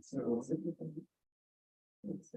So, it's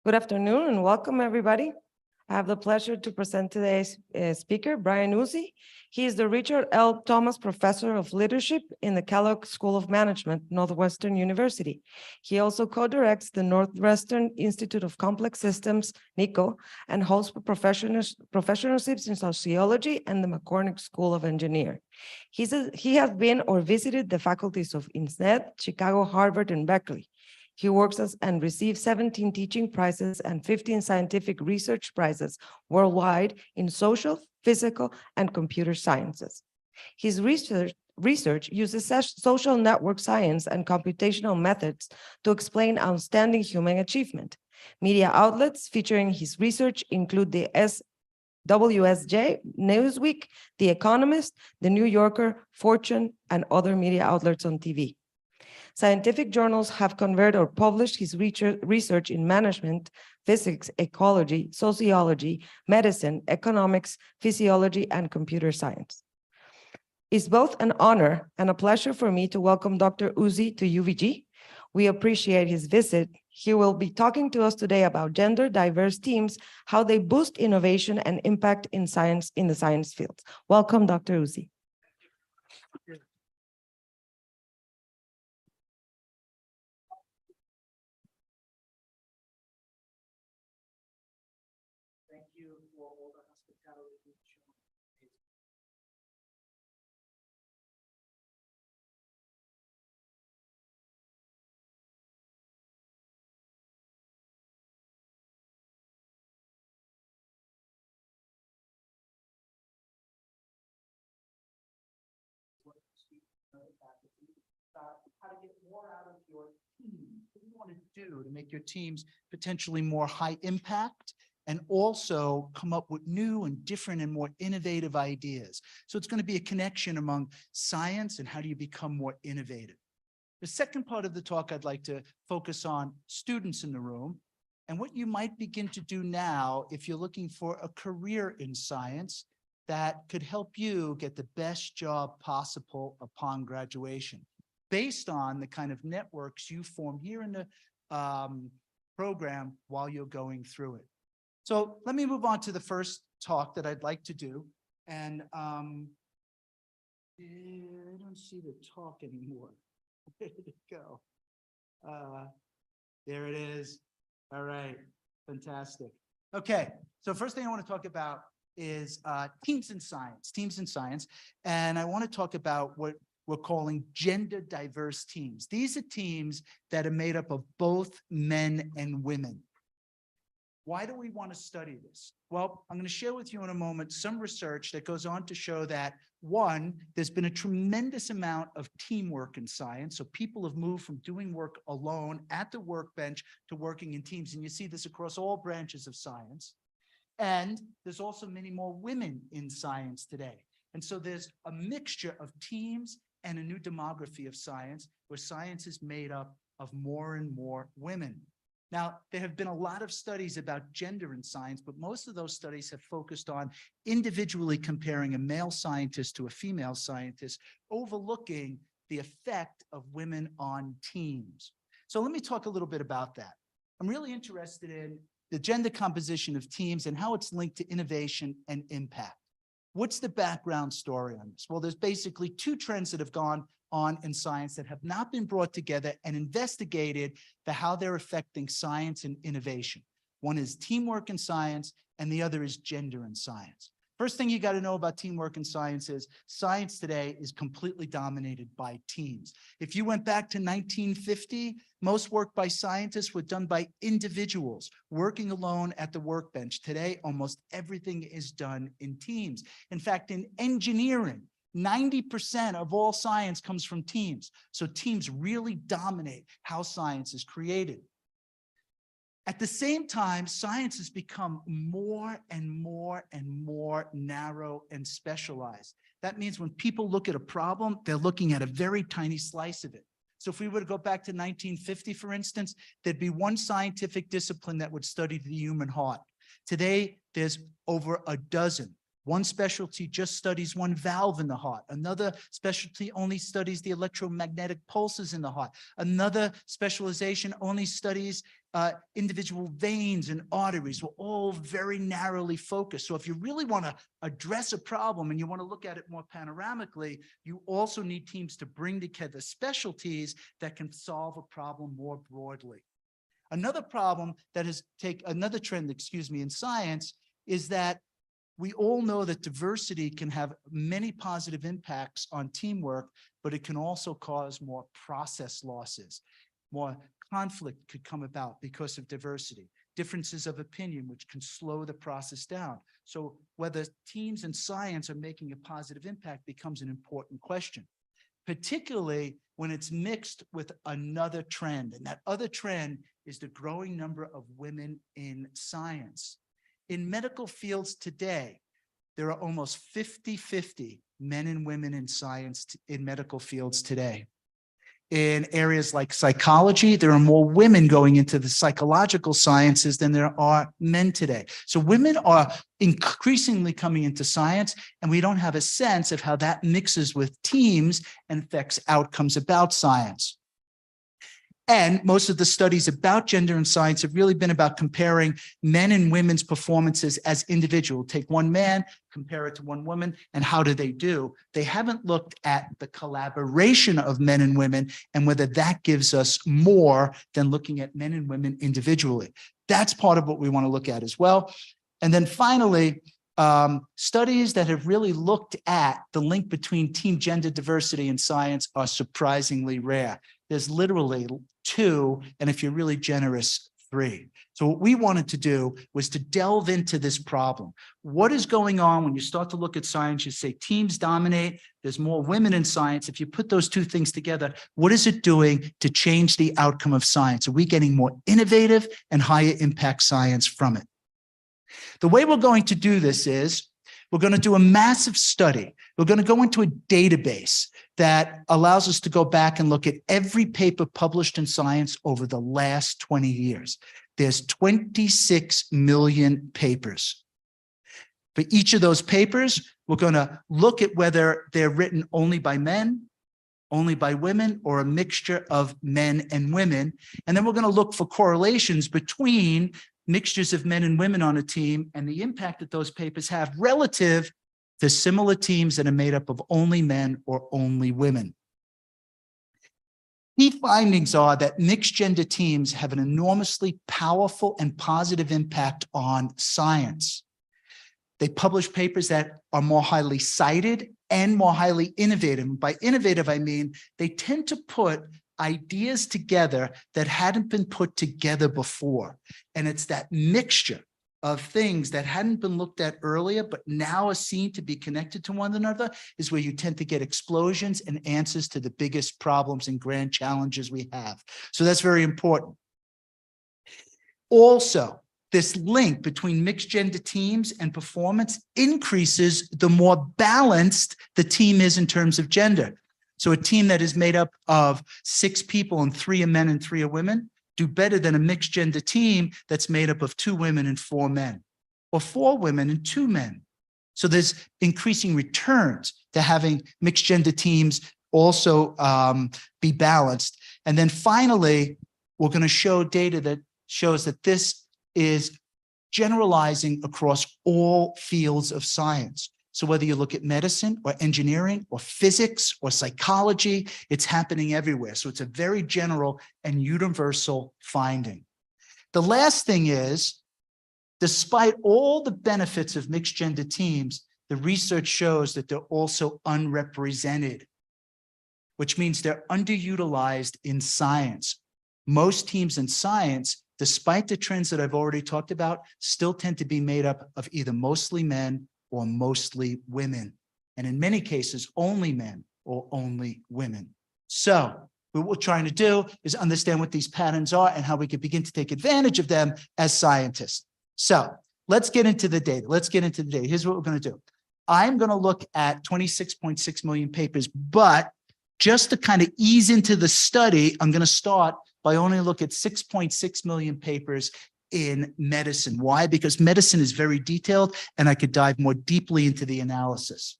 Good afternoon and welcome, everybody. I have the pleasure to present today's speaker, Brian Uzi. He is the Richard L. Thomas Professor of Leadership in the Kellogg School of Management, Northwestern University. He also co-directs the Northwestern Institute of Complex Systems, NICO, and holds professionalships in sociology and the McCormick School of Engineering. He has been or visited the faculties of INSEAD, Chicago, Harvard, and Berkeley. He works as and received 17 teaching prizes and 15 scientific research prizes worldwide in social, physical, and computer sciences. His research uses social network science and computational methods to explain outstanding human achievement. Media outlets featuring his research include the WSJ, Newsweek, The Economist, The New Yorker, Fortune, and other media outlets on TV. Scientific journals have covered or published his research in management, physics, ecology, sociology, medicine, economics, physiology, and computer science. It's both an honor and a pleasure for me to welcome Dr. Uzi to UVG. We appreciate his visit. He will be talking to us today about gender diverse teams, how they boost innovation and impact in science in the science fields. Welcome, Dr. Uzi. Thank you for all the hospitality you've shown. How to get more out of your team. What do you want to do to make your teams potentially more high impact and also come up with new and different and more innovative ideas? So it's going to be a connection among science and how do you become more innovative. The second part of the talk, I'd like to focus on students in the room and what you might begin to do now if you're looking for a career in science that could help you get the best job possible upon graduation, based on the kind of networks you form here in the program while you're going through it. So let me move on to the first talk that I'd like to do. And I don't see the talk anymore. Where did it go? There it is. All right, fantastic. Okay, so first thing I want to talk about is teams in science. And I want to talk about what we're calling gender diverse teams. These are teams that are made up of both men and women. Why do we want to study this? Well, I'm going to share with you in a moment some research that goes on to show that, one, there's been a tremendous amount of teamwork in science. So people have moved from doing work alone at the workbench to working in teams. And you see this across all branches of science. And there's also many more women in science today. And so there's a mixture of teams and a new demography of science where science is made up of more and more women. Now, there have been a lot of studies about gender in science, but most of those studies have focused on individually comparing a male scientist to a female scientist, overlooking the effect of women on teams. So let me talk a little bit about that. I'm really interested in the gender composition of teams and how it's linked to innovation and impact. What's the background story on this? Well, there's basically two trends that have gone on in science that have not been brought together and investigated for how they're affecting science and innovation. One is teamwork in science, and the other is gender in science. First thing you got to know about teamwork in science is science today is completely dominated by teams. If you went back to 1950, most work by scientists were done by individuals working alone at the workbench. Today, almost everything is done in teams. In fact, in engineering, 90% of all science comes from teams. So teams really dominate how science is created. At the same time, science has become more and more and more narrow and specialized. That means when people look at a problem, they're looking at a very tiny slice of it. So if we were to go back to 1950, for instance, there'd be one scientific discipline that would study the human heart. Today, there's over a dozen. One specialty just studies one valve in the heart. Another specialty only studies the electromagnetic pulses in the heart. Another specialization only studies individual veins and arteries. We're all very narrowly focused. So if you really want to address a problem and you want to look at it more panoramically, you also need teams to bring together specialties that can solve a problem more broadly. Another problem that is another trend, in science is that we all know that diversity can have many positive impacts on teamwork, but it can also cause more process losses. More conflict could come about because of diversity, differences of opinion, which can slow the process down. So whether teams in science are making a positive impact becomes an important question, particularly when it's mixed with another trend. And that other trend is the growing number of women in science. In medical fields today, there are almost 50-50 men and women in science in medical fields today. In areas like psychology, there are more women going into the psychological sciences than there are men today. So women are increasingly coming into science, and we don't have a sense of how that mixes with teams and affects outcomes about science. And most of the studies about gender in science have really been about comparing men and women's performances as individual. Take one man, compare it to one woman, and how do they do? They haven't looked at the collaboration of men and women and whether that gives us more than looking at men and women individually. That's part of what we want to look at as well. And then finally, studies that have really looked at the link between team gender diversity in science are surprisingly rare. There's literally 2, and if you're really generous, 3. So what we wanted to do was to delve into this problem. What is going on when you start to look at science? You say teams dominate, there's more women in science. If you put those 2 things together, what is it doing to change the outcome of science? Are we getting more innovative and higher impact science from it? The way we're going to do this is we're going to do a massive study. We're going to go into a database that allows us to go back and look at every paper published in science over the last 20 years. There's 26 million papers. For each of those papers, we're going to look at whether they're written only by men, only by women, or a mixture of men and women. And then we're going to look for correlations between mixtures of men and women on a team and the impact that those papers have relative to similar teams that are made up of only men or only women. Key findings are that mixed gender teams have an enormously powerful and positive impact on science. They publish papers that are more highly cited and more highly innovative. And by innovative, I mean they tend to put ideas together that hadn't been put together before. And it's that mixture of things that hadn't been looked at earlier, but now are seen to be connected to one another is where you tend to get explosions and answers to the biggest problems and grand challenges we have. So that's very important. Also, this link between mixed gender teams and performance increases the more balanced the team is in terms of gender. So a team that is made up of 6 people and 3 are men and 3 are women do better than a mixed gender team that's made up of 2 women and 4 men, or 4 women and 2 men. So there's increasing returns to having mixed gender teams also be balanced. And then finally, we're going to show data that shows that this is generalizing across all fields of science. So whether you look at medicine or engineering or physics or psychology, it's happening everywhere. So it's a very general and universal finding. The last thing is, despite all the benefits of mixed gender teams, the research shows that they're also unrepresented, which means they're underutilized in science. Most teams in science, despite the trends that I've already talked about, still tend to be made up of either mostly men or mostly women, and in many cases, only men or only women. So what we're trying to do is understand what these patterns are and how we can begin to take advantage of them as scientists. So let's get into the data. Here's what we're going to do. I'm going to look at 26.6 million papers, but just to kind of ease into the study, I'm going to start by only look at 6.6 million papers in medicine. Why? Because medicine is very detailed and I could dive more deeply into the analysis.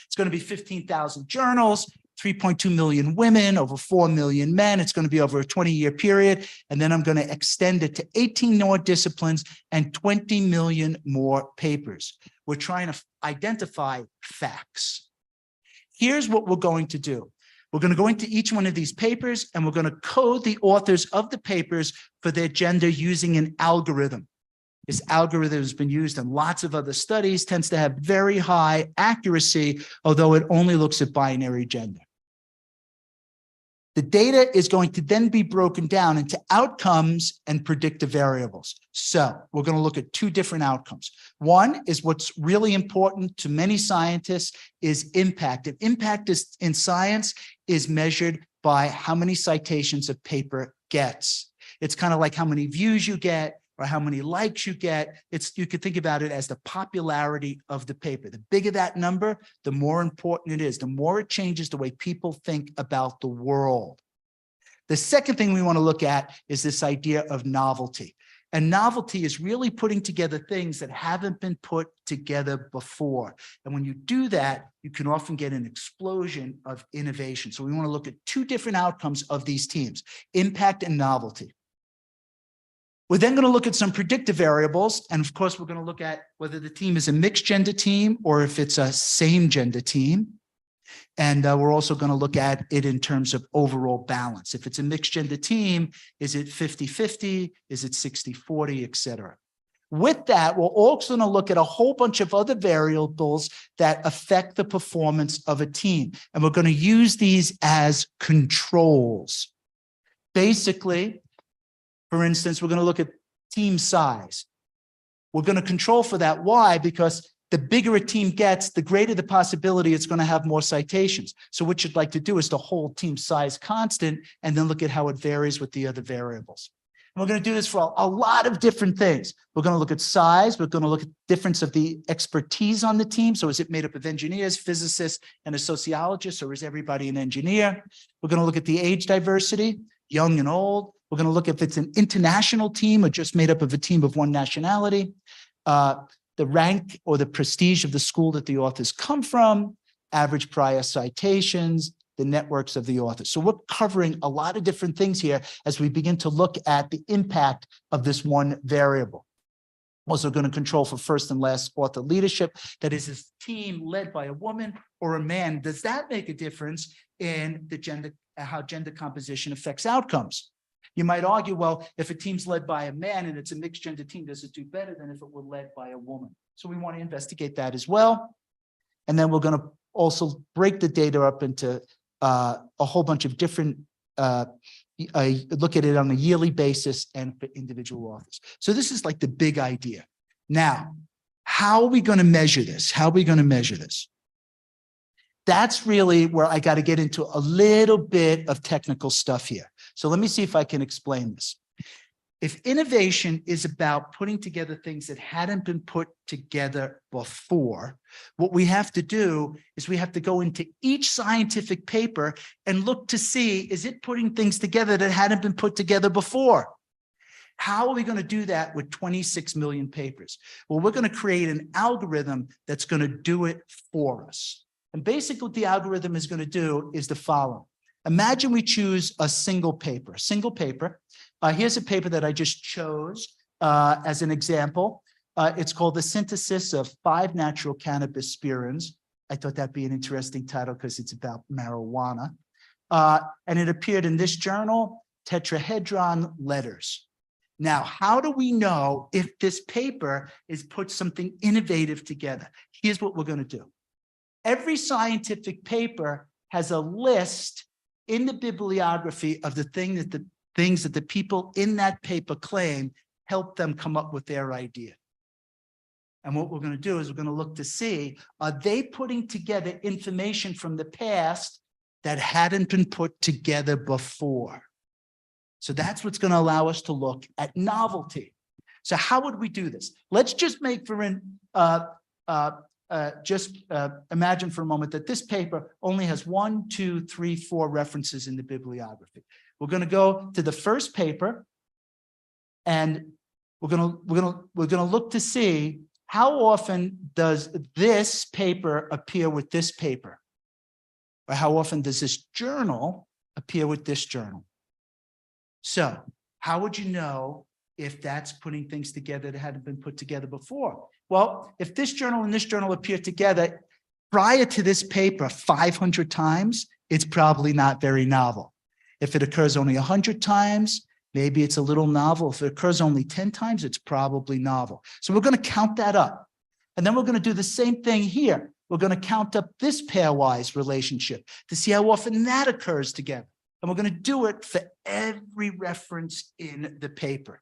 It's going to be 15,000 journals, 3.2 million women, over 4 million men. It's going to be over a 20-year period. And then I'm going to extend it to 18 more disciplines and 20 million more papers. We're trying to identify facts. Here's what we're going to do. We're going to go into each one of these papers and we're going to code the authors of the papers for their gender using an algorithm. This algorithm has been used in lots of other studies, tends to have very high accuracy, although it only looks at binary gender. The data is going to then be broken down into outcomes and predictive variables. So we're going to look at two different outcomes. One is what's really important to many scientists is impact. And impact in science is measured by how many citations a paper gets. It's kind of like how many views you get or how many likes you get. You could think about it as the popularity of the paper. The bigger that number, the more important it is, the more it changes the way people think about the world. The second thing we want to look at is this idea of novelty. And novelty is really putting together things that haven't been put together before. And when you do that, you can often get an explosion of innovation. So we want to look at two different outcomes of these teams, impact and novelty. We're then going to look at some predictive variables. And of course, we're going to look at whether the team is a mixed gender team or if it's a same gender team. And we're also going to look at it in terms of overall balance. If it's a mixed gender team, is it 50-50? Is it 60-40, et cetera? With that, we're also going to look at a whole bunch of other variables that affect the performance of a team. And we're going to use these as controls. Basically, for instance, we're going to look at team size. We're going to control for that. Why? Because the bigger a team gets, the greater the possibility it's going to have more citations. So what you'd like to do is to hold team size constant and then look at how it varies with the other variables. And we're going to do this for a lot of different things. We're going to look at size. We're going to look at difference of the expertise on the team. So is it made up of engineers, physicists, and a sociologist, or is everybody an engineer? We're going to look at the age diversity, young and old. We're going to look if it's an international team or just made up of a team of one nationality, the rank or the prestige of the school that the authors come from, average prior citations, the networks of the authors. So we're covering a lot of different things here as we begin to look at the impact of this one variable. Also going to control for first and last author leadership. That is, this team led by a woman or a man. Does that make a difference in the gender, how gender composition affects outcomes? You might argue, well, if a team's led by a man and it's a mixed gender team, does it do better than if it were led by a woman? So we want to investigate that as well. And then we're going to also break the data up into a whole bunch of different, look at it on a yearly basis and for individual authors. So this is like the big idea. Now, how are we going to measure this? How are we going to measure this? That's really where I got to get into a little bit of technical stuff here. So let me see if I can explain this. If innovation is about putting together things that hadn't been put together before, what we have to do is we have to go into each scientific paper and look to see, is it putting things together that hadn't been put together before? How are we going to do that with 26 million papers? Well, we're going to create an algorithm that's going to do it for us. And basically what the algorithm is going to do is the following. Imagine we choose a single paper. Here's a paper that I just chose as an example. It's called The Synthesis of 5 Natural Cannabis Spirins. I thought that'd be an interesting title because it's about marijuana. And it appeared in this journal, Tetrahedron Letters. Now, how do we know if this paper is put something innovative together? Here's what we're going to do. Every scientific paper has a list in the bibliography of the things that the people in that paper claim help them come up with their idea. And what we're going to do is we're going to look to see, are they putting together information from the past that hadn't been put together before? So that's what's going to allow us to look at novelty. So how would we do this? Let's just make imagine for a moment that this paper only has 1, 2, 3, 4 references in the bibliography. We're going to go to the first paper, and we're gonna look to see how often does this paper appear with this paper? Or how often does this journal appear with this journal? So how would you know if that's putting things together that hadn't been put together before? Well, if this journal and this journal appear together prior to this paper 500 times, it's probably not very novel. If it occurs only 100 times, maybe it's a little novel. If it occurs only 10 times, it's probably novel. So we're going to count that up. And then we're going to do the same thing here. We're going to count up this pairwise relationship to see how often that occurs together. And we're going to do it for every reference in the paper.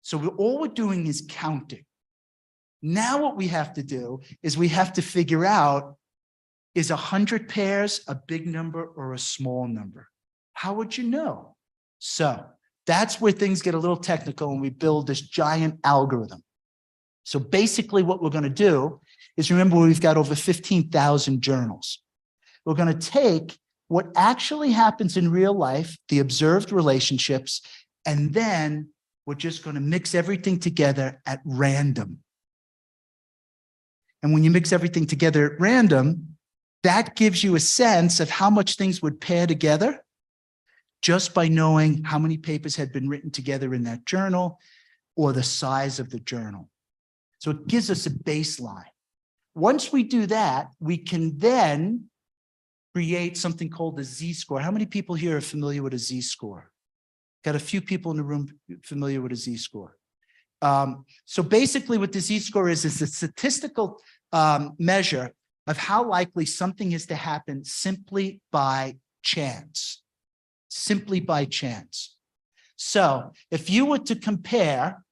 So all we're doing is counting. Now what we have to do is we have to figure out, is 100 pairs a big number or a small number? How would you know? So that's where things get a little technical and we build this giant algorithm. So basically what we're going to do is, remember, we've got over 15,000 journals. We're going to take what actually happens in real life, the observed relationships, and then we're just going to mix everything together at random. And when you mix everything together at random, that gives you a sense of how much things would pair together just by knowing how many papers had been written together in that journal or the size of the journal. So it gives us a baseline. Once we do that, we can then create something called a Z-score. How many people here are familiar with a Z-score? Got a few people in the room familiar with a Z-score. So basically what the Z-score is a statistical measure of how likely something is to happen simply by chance. Simply by chance. So if you were to compare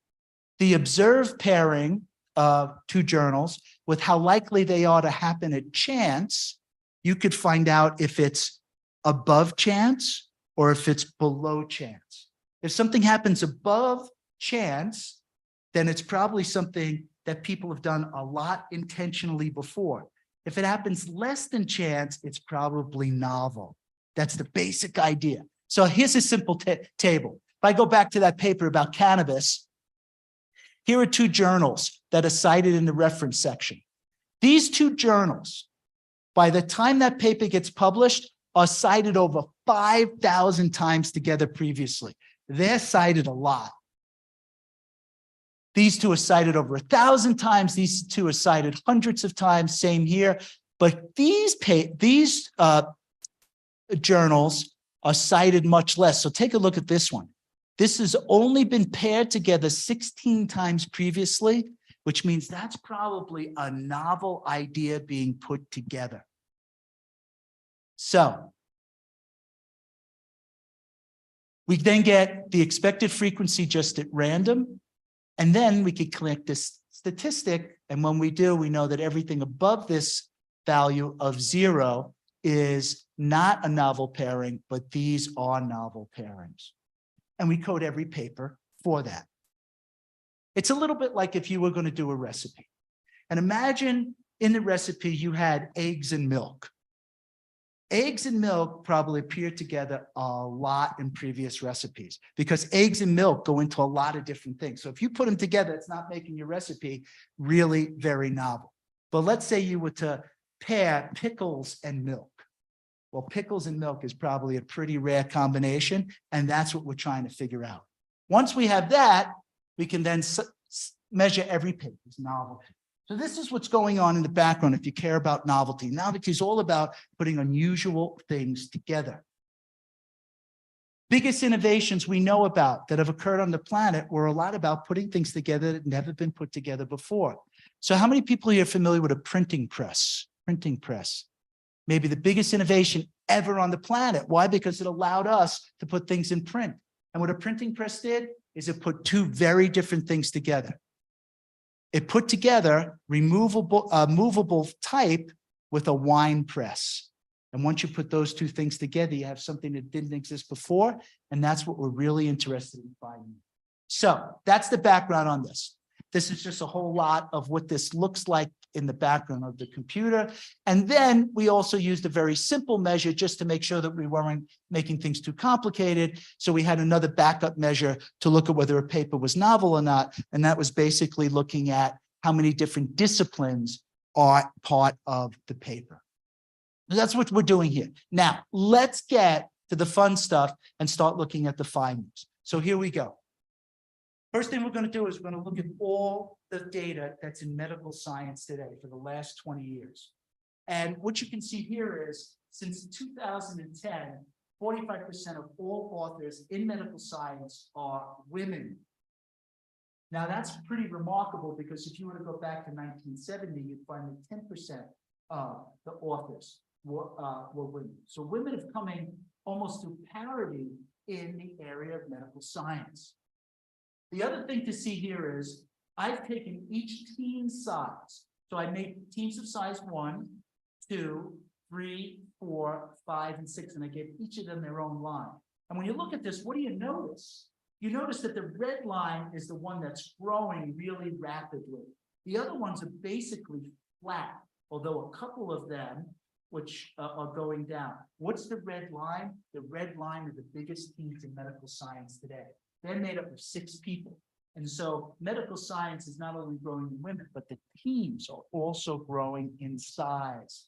the observed pairing of two journals with how likely they are to happen at chance, you could find out if it's above chance or if it's below chance. If something happens above chance, then it's probably something that people have done a lot intentionally before. If it happens less than chance, it's probably novel. That's the basic idea. So here's a simple table. If I go back to that paper about cannabis, here are two journals that are cited in the reference section. These two journals, by the time that paper gets published, are cited over 5,000 times together previously. They're cited a lot. These two are cited over 1,000 times. These two are cited hundreds of times. Same here. But these journals are cited much less. So take a look at this one. This has only been paired together 16 times previously, which means that's probably a novel idea being put together. So we then get the expected frequency just at random, and then we could collect this statistic. And when we do, we know that everything above this value of 0 is not a novel pairing, but these are novel pairings. And we code every paper for that. It's a little bit like if you were going to do a recipe. And imagine in the recipe you had eggs and milk. Eggs and milk probably appeared together a lot in previous recipes because eggs and milk go into a lot of different things. So if you put them together, it's not making your recipe really very novel. But let's say you were to pair pickles and milk. Well, pickles and milk is probably a pretty rare combination, and that's what we're trying to figure out. Once we have that, we can then measure every paper's novelty. So this is what's going on in the background if you care about novelty. Novelty is all about putting unusual things together. Biggest innovations we know about that have occurred on the planet were a lot about putting things together that never been put together before. So how many people here are familiar with a printing press? Printing press. Maybe the biggest innovation ever on the planet. Why? Because it allowed us to put things in print. And what a printing press did is it put two very different things together. It put together movable type with a wine press. And once you put those two things together, you have something that didn't exist before. And that's what we're really interested in finding. So that's the background on this. This is just a whole lot of what this looks like in the background of the computer. And then we also used a very simple measure just to make sure that we weren't making things too complicated. So we had another backup measure to look at whether a paper was novel or not. And that was basically looking at how many different disciplines are part of the paper. That's what we're doing here. Now, let's get to the fun stuff and start looking at the findings. So here we go. First thing we're going to do is we're going to look at all the data that's in medical science today for the last 20 years. And what you can see here is since 2010, 45% of all authors in medical science are women. Now, that's pretty remarkable because if you were to go back to 1970, you'd find that 10% of the authors were women. So women have come in almost to parity in the area of medical science. The other thing to see here is I've taken each team size. So I made teams of size 1, 2, 3, 4, 5, and 6, and I gave each of them their own line. And when you look at this, what do you notice? You notice that the red line is the one that's growing really rapidly. The other ones are basically flat, although a couple of them which are going down. What's the red line? The red line are the biggest teams in medical science today. They're made up of 6 people. And so medical science is not only growing in women, but the teams are also growing in size.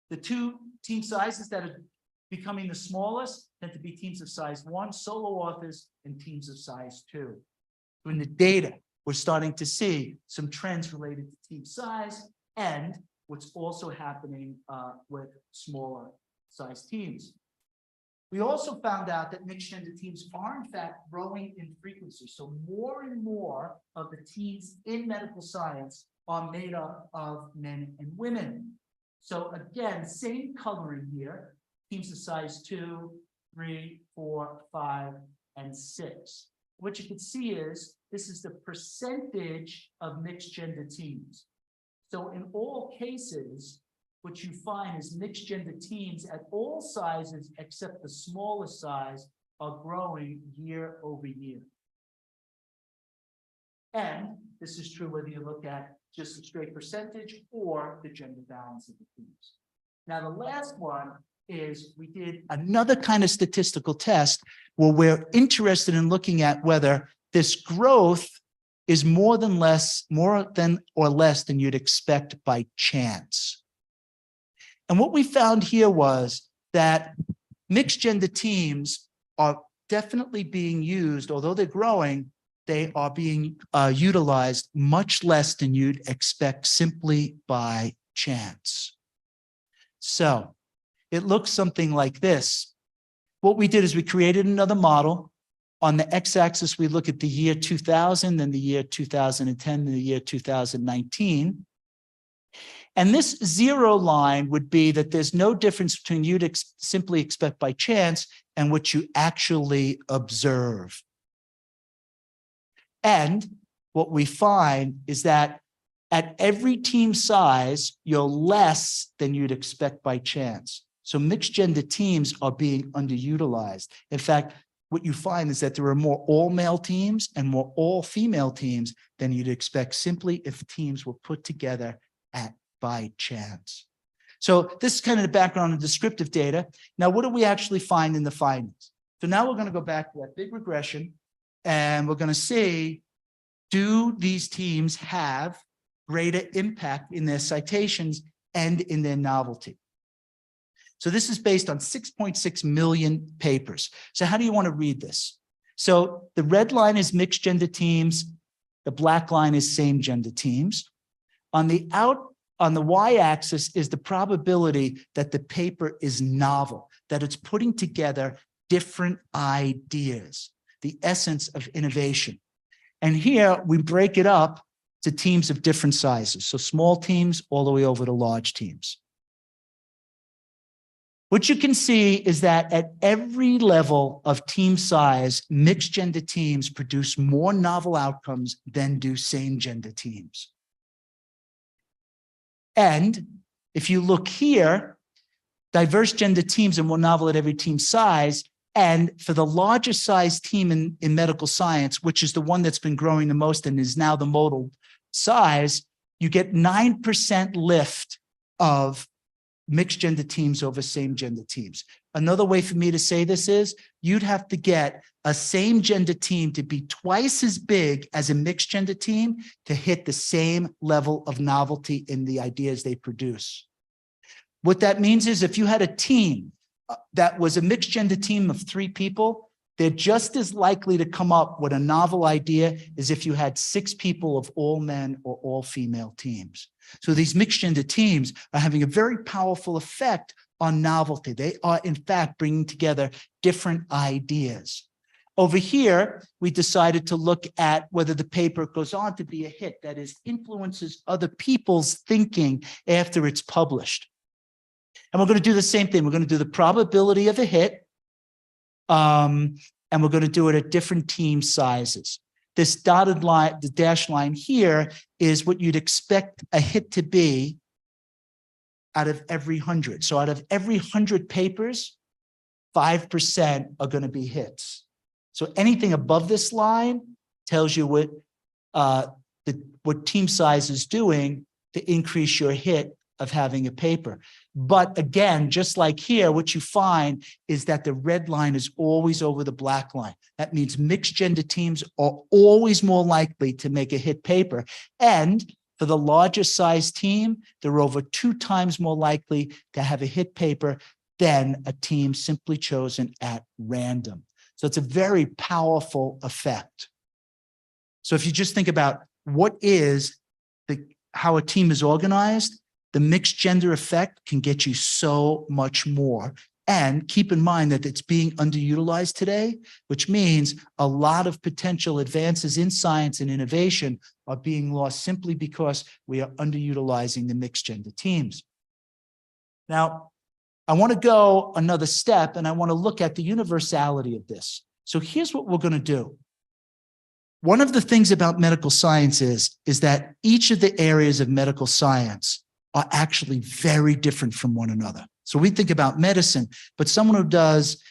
The 2 team sizes that are becoming the smallest tend to be teams of size 1, solo authors, and teams of size 2. In the data, we're starting to see some trends related to team size and what's also happening with smaller size teams. We also found out that mixed gender teams are in fact growing in frequency. So more and more of the teams in medical science are made up of men and women. So again, same coloring here, teams of size 2, 3, 4, 5, and 6. What you can see is this is the percentage of mixed gender teams. So in all cases, what you find is mixed gender teams at all sizes except the smallest size are growing year over year. And this is true whether you look at just the straight percentage or the gender balance of the teams. Now, the last one is we did another kind of statistical test where we're interested in looking at whether this growth is more than or less than you'd expect by chance. And what we found here was that mixed gender teams are definitely being used, although they're growing, they are being utilized much less than you'd expect simply by chance. So it looks something like this. What we did is we created another model. On the x-axis, we look at the year 2000, then the year 2010, and the year 2019. And this 0 line would be that there's no difference between you'd simply expect by chance and what you actually observe. And what we find is that at every team size, you're less than you'd expect by chance. So mixed gender teams are being underutilized. In fact, what you find is that there are more all-male teams and more all-female teams than you'd expect simply if teams were put together by chance. So this is kind of the background and descriptive data. Now, what do we actually find in the findings? So now we're going to go back to that big regression and we're going to see, do these teams have greater impact in their citations and in their novelty? So this is based on 6.6 million papers. So how do you want to read this? So the red line is mixed gender teams. The black line is same gender teams. On the y-axis is the probability that the paper is novel, that it's putting together different ideas, the essence of innovation. And here we break it up to teams of different sizes. So small teams all the way over to large teams. What you can see is that at every level of team size, mixed gender teams produce more novel outcomes than do same gender teams. And if you look here, diverse gender teams are more novel at every team size, And for the largest size team in medical science, which is the one that's been growing the most and is now the modal size, you get 9% lift of mixed gender teams over same gender teams. Another way for me to say this is you'd have to get a same gender team to be twice as big as a mixed gender team to hit the same level of novelty in the ideas they produce. What that means is if you had a team that was a mixed gender team of 3 people, they're just as likely to come up with a novel idea as if you had 6 people of all men or all female teams. So these mixed gender teams are having a very powerful effect on novelty. They are, in fact, bringing together different ideas. Over here, we decided to look at whether the paper goes on to be a hit, that is, influences other people's thinking after it's published. And we're going to do the same thing. We're going to do the probability of a hit, and we're going to do it at different team sizes. This dotted line, the dashed line here, is what you'd expect a hit to be out of every 100. So out of every 100 papers, 5% are going to be hits. So anything above this line tells you what team size is doing to increase your hit of having a paper. But again, just like here, what you find is that the red line is always over the black line. That means mixed gender teams are always more likely to make a hit paper. And for the largest size team, they're over 2 times more likely to have a hit paper than a team simply chosen at random. So it's a very powerful effect. So if you just think about what is how a team is organized, the mixed gender effect can get you so much more. And keep in mind that it's being underutilized today, which means a lot of potential advances in science and innovation are being lost simply because we are underutilizing the mixed gender teams. Now, I want to go another step and I want to look at the universality of this. So here's what we're going to do. One of the things about medical science is that each of the areas of medical science are actually very different from one another. So we think about medicine, but someone who does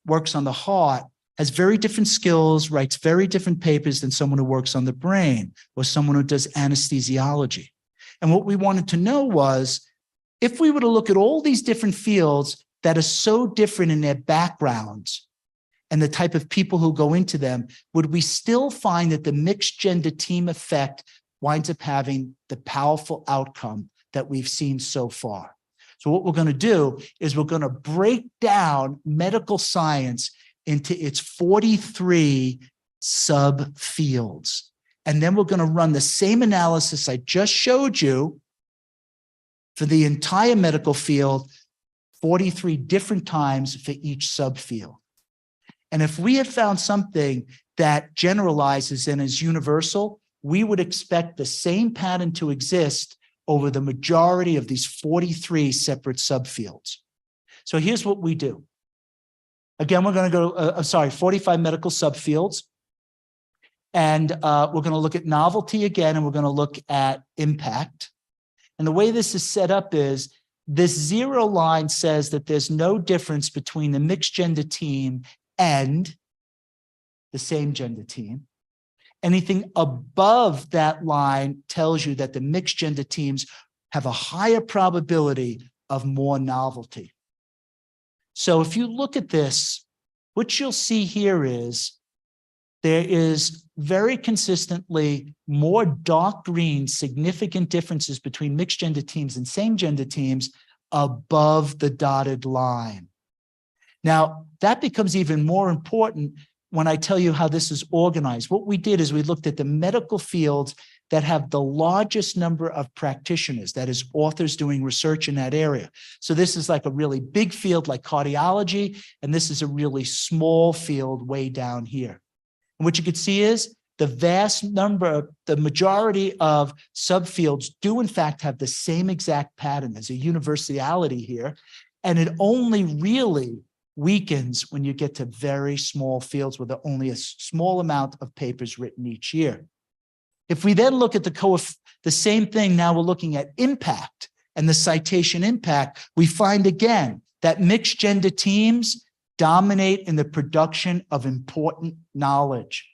works on the heart has very different skills, writes very different papers than someone who works on the brain or someone who does anesthesiology. And what we wanted to know was, if we were to look at all these different fields that are so different in their backgrounds and the type of people who go into them, would we still find that the mixed gender team effect winds up having the powerful outcome that we've seen so far? So what we're going to do is we're going to break down medical science into its 43 subfields. And then we're going to run the same analysis I just showed you for the entire medical field, 43 different times for each subfield. And if we have found something that generalizes and is universal, we would expect the same pattern to exist over the majority of these 43 separate subfields. So here's what we do. Again, we're going to go, 45 medical subfields. And we're going to look at novelty again, and we're going to look at impact. And the way this is set up is this 0 line says that there's no difference between the mixed gender team and the same gender team. Anything above that line tells you that the mixed gender teams have a higher probability of more novelty. So if you look at this, what you'll see here is there is very consistently more dark green significant differences between mixed gender teams and same gender teams above the dotted line. Now, that becomes even more important when I tell you how this is organized. What we did is we looked at the medical fields that have the largest number of practitioners, that is, authors doing research in that area. So this is like a really big field like cardiology, and this is a really small field way down here. And what you can see is the vast number, the majority of subfields do in fact have the same exact pattern. There's a universality here, and it only really weakens when you get to very small fields with only a small amount of papers written each year. If we then look at the same thing, now we're looking at impact and the citation impact, we find again that mixed gender teams dominate in the production of important knowledge.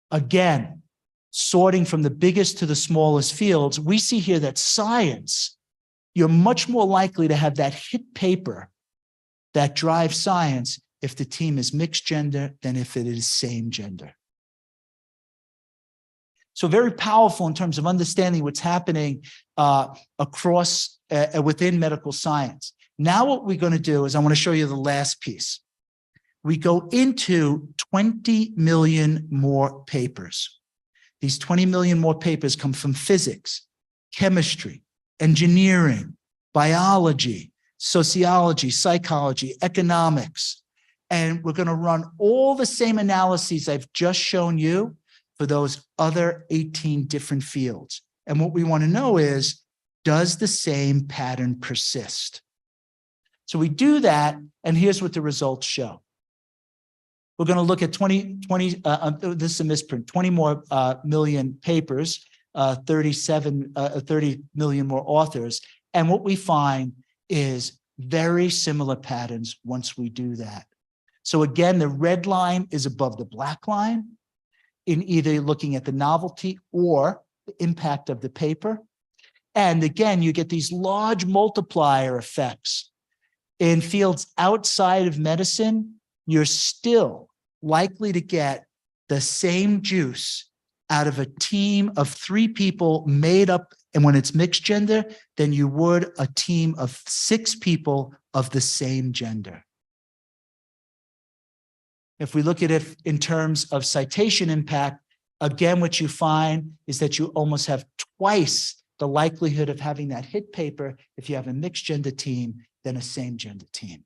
Again, sorting from the biggest to the smallest fields, we see here that science, you're much more likely to have that hit paper that drives science if the team is mixed gender than if it is same gender. So very powerful in terms of understanding what's happening across within medical science. Now what we're going to do is I want to show you the last piece. We go into 20 million more papers. These 20 million more papers come from physics, chemistry, engineering, biology, sociology, psychology, economics. And we're going to run all the same analyses I've just shown you for those other 18 different fields. And what we want to know is, does the same pattern persist? So we do that, and here's what the results show. We're going to look at 20 this is a misprint, 20 more million papers, 30 million more authors. And what we find is very similar patterns once we do that. So again, the red line is above the black line in either looking at the novelty or the impact of the paper. And again, you get these large multiplier effects. In fields outside of medicine, you're still likely to get the same juice out of a team of 3 people made up, and when it's mixed gender, than you would a team of 6 people of the same gender. If we look at it in terms of citation impact, again, what you find is that you almost have twice the likelihood of having that hit paper if you have a mixed gender team than a same gender team.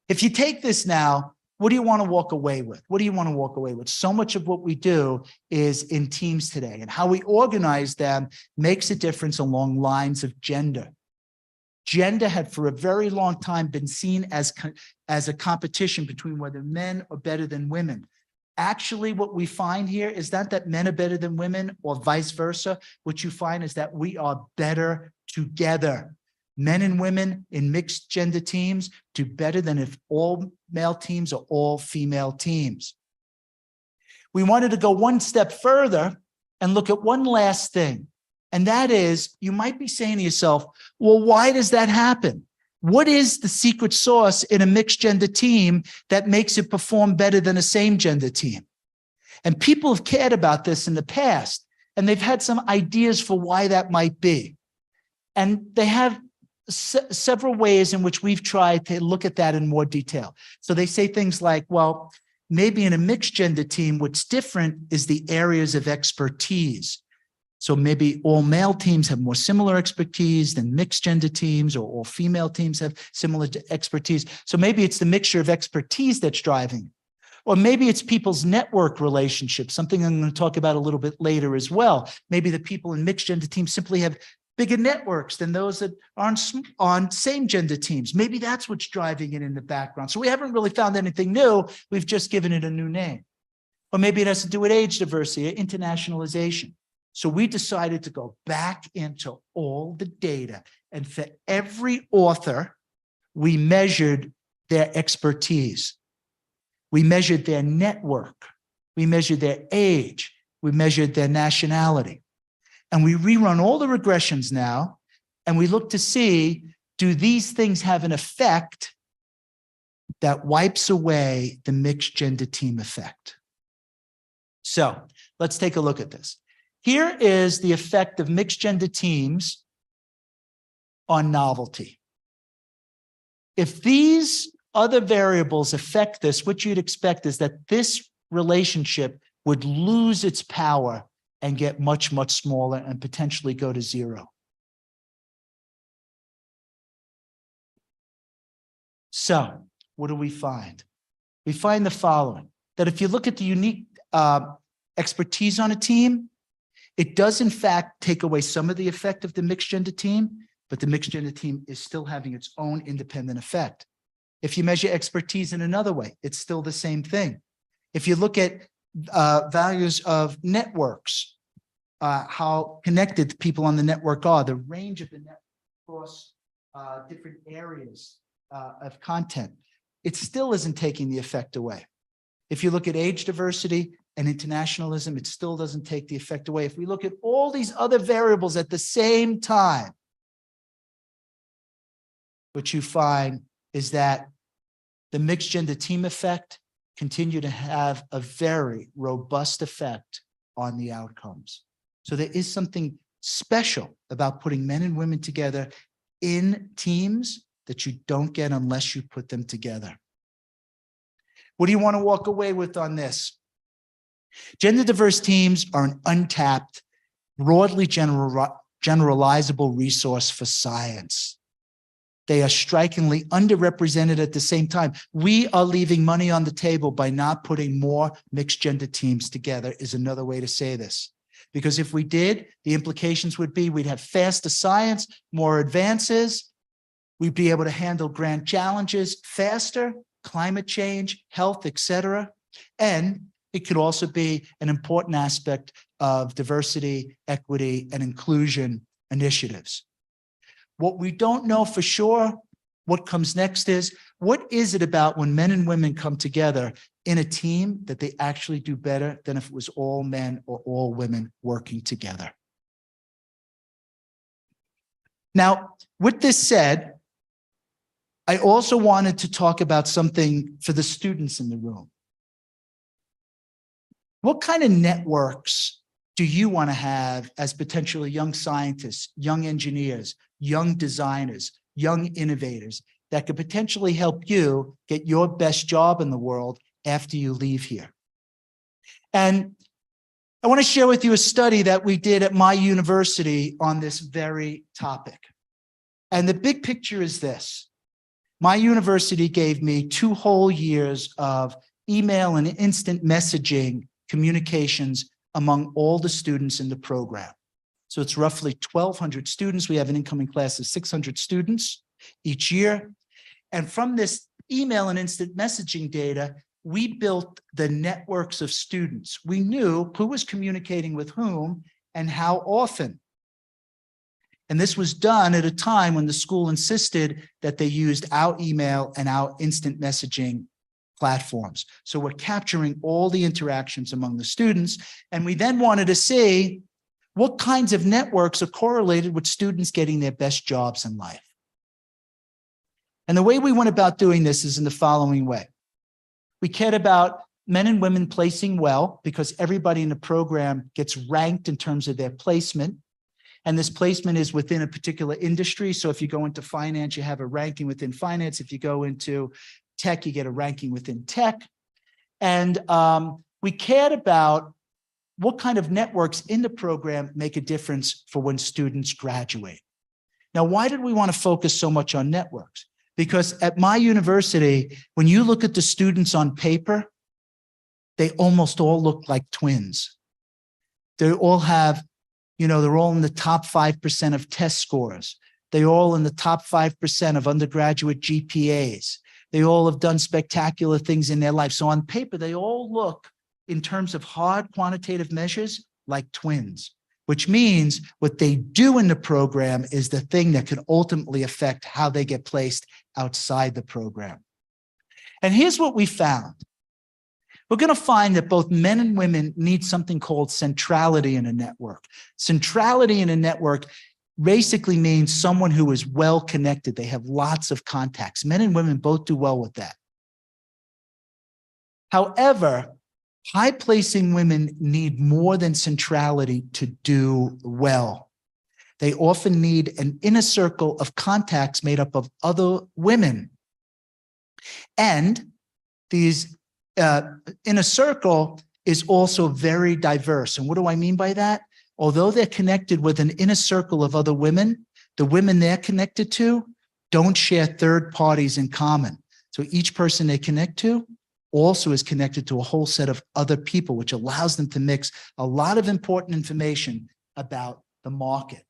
If you take this now, what do you want to walk away with? What do you want to walk away with? So much of what we do is in teams today, and how we organize them makes a difference along lines of gender. Gender had for a very long time been seen as a competition between whether men are better than women. Actually, what we find here is not that men are better than women or vice versa. What you find is that we are better together. Men and women in mixed gender teams do better than if all male teams are all female teams. We wanted to go one step further and look at one last thing. And that is, you might be saying to yourself, well, why does that happen? What is the secret sauce in a mixed gender team that makes it perform better than a same gender team? And people have cared about this in the past, and they've had some ideas for why that might be. And they have several ways in which we've tried to look at that in more detail. So they say things like, well, maybe in a mixed gender team, what's different is the areas of expertise. So maybe all male teams have more similar expertise than mixed gender teams, or all female teams have similar expertise. So maybe it's the mixture of expertise that's driving it. Or maybe it's people's network relationships, something I'm going to talk about a little bit later as well. Maybe the people in mixed gender teams simply have bigger networks than those that are on same gender teams. Maybe that's what's driving it in the background. So we haven't really found anything new. We've just given it a new name. Or maybe it has to do with age diversity or internationalization. So we decided to go back into all the data, and for every author, we measured their expertise. We measured their network. We measured their age. We measured their nationality. And we rerun all the regressions now, and we look to see, do these things have an effect that wipes away the mixed gender team effect? So let's take a look at this. Here is the effect of mixed gender teams on novelty. If these other variables affect this, what you'd expect is that this relationship would lose its power and get much, much smaller and potentially go to 0. So what do we find? We find the following, that if you look at the unique expertise on a team, it does in fact take away some of the effect of the mixed gender team, but the mixed gender team is still having its own independent effect. If you measure expertise in another way, it's still the same thing. If you look at values of networks, how connected people on the network are, the range of the network across different areas, of content, it still isn't taking the effect away. If you look at age diversity and internationalism, it still doesn't take the effect away. If we look at all these other variables at the same time, what you find is that the mixed gender team effect continue to have a very robust effect on the outcomes. So there is something special about putting men and women together in teams that you don't get unless you put them together. What do you want to walk away with on this? Gender diverse teams are an untapped, broadly generalizable resource for science. They are strikingly underrepresented at the same time. We are leaving money on the table by not putting more mixed gender teams together, is another way to say this. Because if we did, the implications would be we'd have faster science, more advances. We'd be able to handle grand challenges faster, climate change, health, etc. And it could also be an important aspect of diversity, equity, and inclusion initiatives. What we don't know for sure, what comes next is, what is it about when men and women come together in a team that they actually do better than if it was all men or all women working together? Now, with this said, I also wanted to talk about something for the students in the room. What kind of networks do you want to have as potentially young scientists, young engineers, young designers, young innovators that could potentially help you get your best job in the world after you leave here? And I want to share with you a study that we did at my university on this very topic. And the big picture is this. My university gave me 2 whole years of email and instant messaging communications among all the students in the program. So it's roughly 1,200 students. We have an incoming class of 600 students each year. And from this email and instant messaging data, we built the networks of students. We knew who was communicating with whom and how often. And this was done at a time when the school insisted that they used our email and our instant messaging platforms. So we're capturing all the interactions among the students. And we then wanted to see what kinds of networks are correlated with students getting their best jobs in life. And the way we went about doing this is in the following way. We cared about men and women placing well because everybody in the program gets ranked in terms of their placement. And this placement is within a particular industry. So if you go into finance, you have a ranking within finance. If you go into tech, you get a ranking within tech. And we cared about what kind of networks in the program make a difference for when students graduate. Now, why did we want to focus so much on networks? Because at my university, when you look at the students on paper, they almost all look like twins. They all have, they're all in the top 5% of test scores. They're all in the top 5% of undergraduate GPAs. They all have done spectacular things in their life. So on paper, they all look, in terms of hard quantitative measures, like twins, which means what they do in the program is the thing that can ultimately affect how they get placed outside the program. And here's what we found. We're going to find that both men and women need something called centrality in a network. Centrality in a network basically means someone who is well connected. They have lots of contacts. Men and women both do well with that. However, high-placing women need more than centrality to do well. They often need an inner circle of contacts made up of other women. And these inner circle is also very diverse. And what do I mean by that? Although they're connected with an inner circle of other women, the women they're connected to don't share third parties in common. So each person they connect to also is connected to a whole set of other people, which allows them to mix a lot of important information about the market.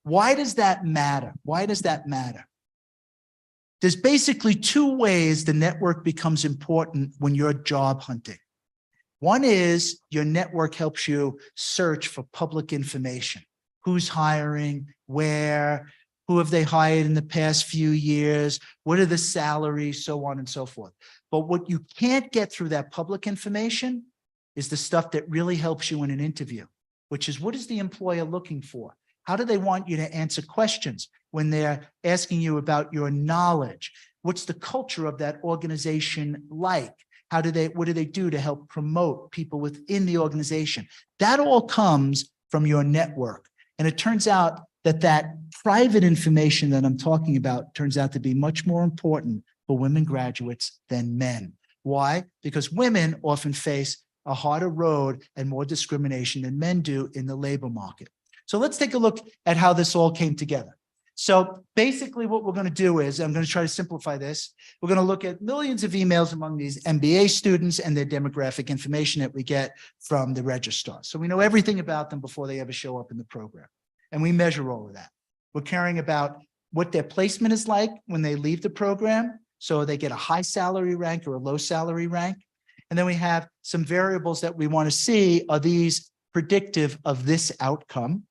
Why does that matter? Why does that matter? There's basically 2 ways the network becomes important when you're job hunting. One is your network helps you search for public information. Who's hiring, where, Who have they hired in the past few years? What are the salaries, so on and so forth. But what you can't get through that public information is the stuff that really helps you in an interview, which is, what is the employer looking for? How do they want you to answer questions when they're asking you about your knowledge? What's the culture of that organization like? What do they do to help promote people within the organization? That all comes from your network. And it turns out that private information that I'm talking about turns out to be much more important for women graduates than men. Why? Because women often face a harder road and more discrimination than men do in the labor market. So let's take a look at how this all came together. So basically what we're going to do is, I'm going to try to simplify this. We're going to look at millions of emails among these MBA students and their demographic information that we get from the registrar. So we know everything about them before they ever show up in the program. And we measure all of that. We're caring about what their placement is like when they leave the program. So they get a high salary rank or a low salary rank. And then we have some variables that we want to see, are these predictive of this outcome?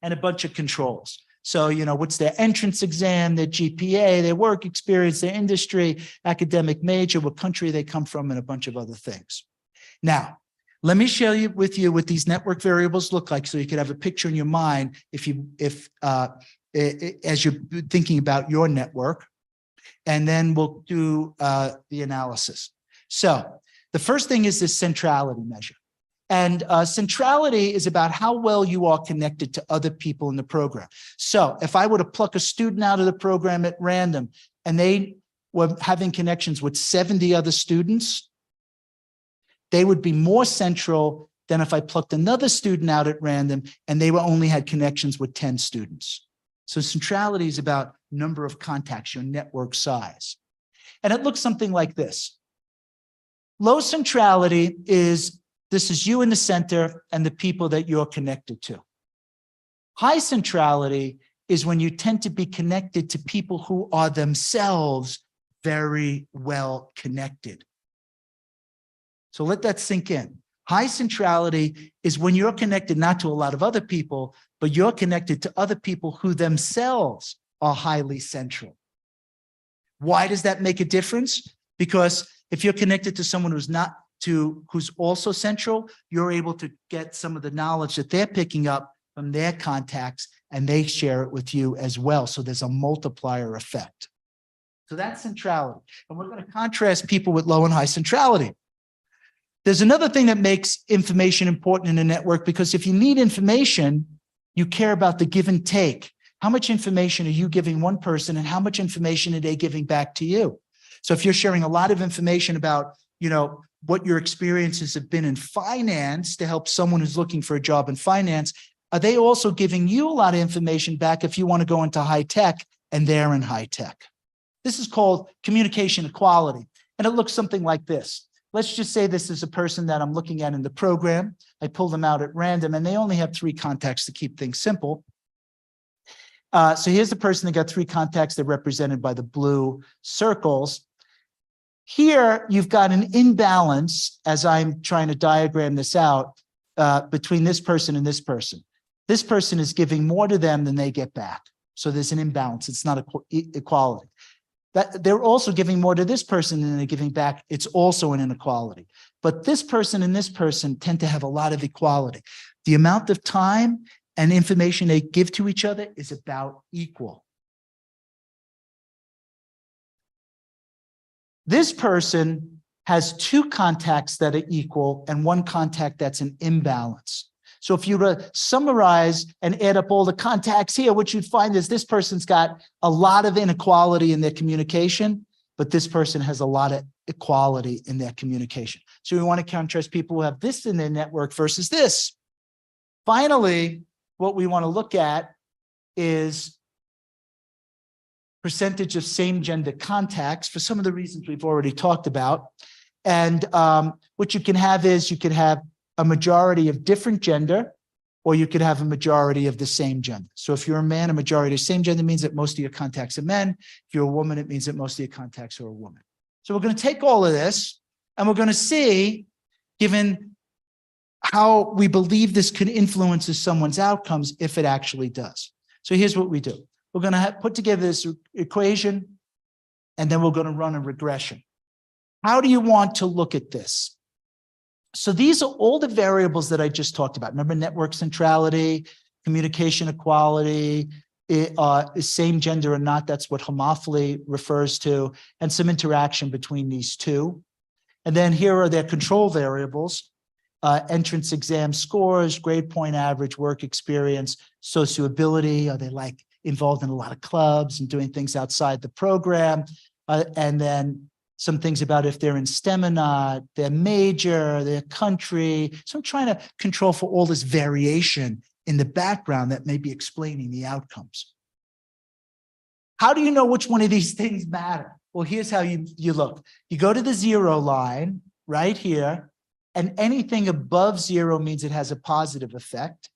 And a bunch of controls. So, what's their entrance exam, their GPA, their work experience, their industry, academic major, what country they come from, and a bunch of other things. Now, let me share with you what these network variables look like so you could have a picture in your mind as you're thinking about your network. And then we'll do the analysis. So the first thing is this centrality measure. And centrality is about how well you are connected to other people in the program. So if I were to pluck a student out of the program at random and they were having connections with 70 other students, they would be more central than if I plucked another student out at random and they only had connections with 10 students. So centrality is about number of contacts, your network size. And it looks something like this. Low centrality is, this is you in the center and the people that you're connected to. High centrality is when you tend to be connected to people who are themselves very well connected. So let that sink in. High centrality is when you're connected not to a lot of other people, but you're connected to other people who themselves are highly central. Why does that make a difference? Because if you're connected to someone who's also central, you're able to get some of the knowledge that they're picking up from their contacts and they share it with you as well. So there's a multiplier effect. So that's centrality. And we're going to contrast people with low and high centrality. There's another thing that makes information important in a network, because if you need information, you care about the give and take. How much information are you giving one person and how much information are they giving back to you? So if you're sharing a lot of information about, what your experiences have been in finance to help someone who's looking for a job in finance, are they also giving you a lot of information back if you want to go into high tech and they're in high tech? This is called communication equality. And it looks something like this. Let's just say this is a person that I'm looking at in the program. I pull them out at random and they only have 3 contacts to keep things simple. So here's the person that got 3 contacts. They're represented by the blue circles. Here, you've got an imbalance, as I'm trying to diagram this out, between this person and this person. This person is giving more to them than they get back. So there's an imbalance. It's not equality. That they're also giving more to this person than they're giving back. It's also an inequality. But this person and this person tend to have a lot of equality. The amount of time and information they give to each other is about equal. This person has 2 contacts that are equal and 1 contact that's an imbalance. So if you were to summarize and add up all the contacts here, what you'd find is this person's got a lot of inequality in their communication, but this person has a lot of equality in their communication. So we want to contrast people who have this in their network versus this. Finally, what we want to look at is percentage of same gender contacts for some of the reasons we've already talked about. And what you can have is you could have a majority of different gender, or you could have a majority of the same gender. So if you're a man, a majority of the same gender means that most of your contacts are men. If you're a woman, it means that most of your contacts are a woman. So we're going to take all of this and we're going to see, given how we believe this can influence someone's outcomes, if it actually does. So here's what we do. We're going to put together this equation, and then we're going to run a regression. How do you want to look at this? So these are all the variables that I just talked about. Remember, network centrality, communication equality, same gender or not, that's what homophily refers to, and some interaction between these two. And then here are their control variables: entrance exam scores, grade point average, work experience, sociability. Are they like involved in a lot of clubs and doing things outside the program? And then some things about if they're in STEM or not, their major, their country. So I'm trying to control for all this variation in the background that may be explaining the outcomes. How do you know which one of these things matter? Well, here's how you look. You go to the 0 line right here, and anything above 0 means it has a positive effect.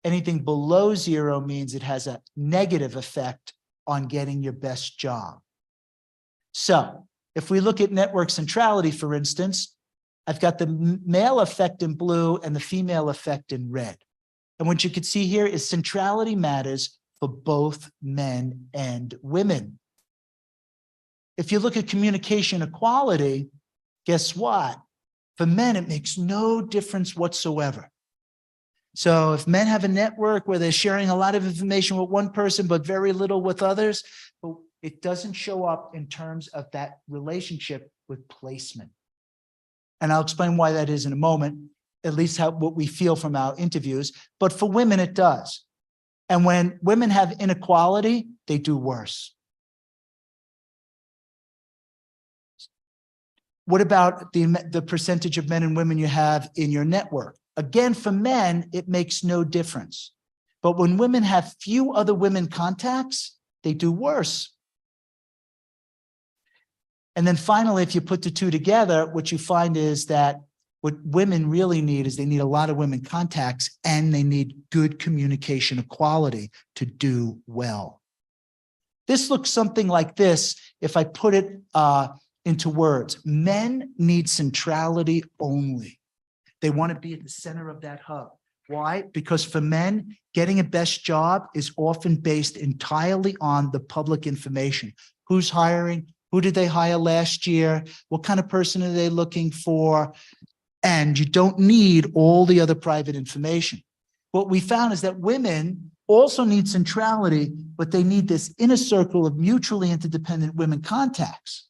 Anything below 0 means it has a negative effect on getting your best job. So if we look at network centrality, for instance, I've got the male effect in blue and the female effect in red. And what you can see here is centrality matters for both men and women. If you look at communication equality, guess what? For men, it makes no difference whatsoever. So if men have a network where they're sharing a lot of information with one person, but very little with others, it doesn't show up in terms of that relationship with placement. And I'll explain why that is in a moment, at least what we feel from our interviews. But for women, it does. And when women have inequality, they do worse. What about the percentage of men and women you have in your network? Again, for men, it makes no difference. But when women have few other women contacts, they do worse. And then finally, if you put the two together, what you find is that what women really need is they need a lot of women contacts, and they need good communication equality to do well. This looks something like this if I put it into words. Men need centrality only. They want to be at the center of that hub. Why? Because for men, getting a best job is often based entirely on the public information. Who's hiring? Who did they hire last year? What kind of person are they looking for? And you don't need all the other private information. What we found is that women also need centrality, but they need this inner circle of mutually interdependent women contacts.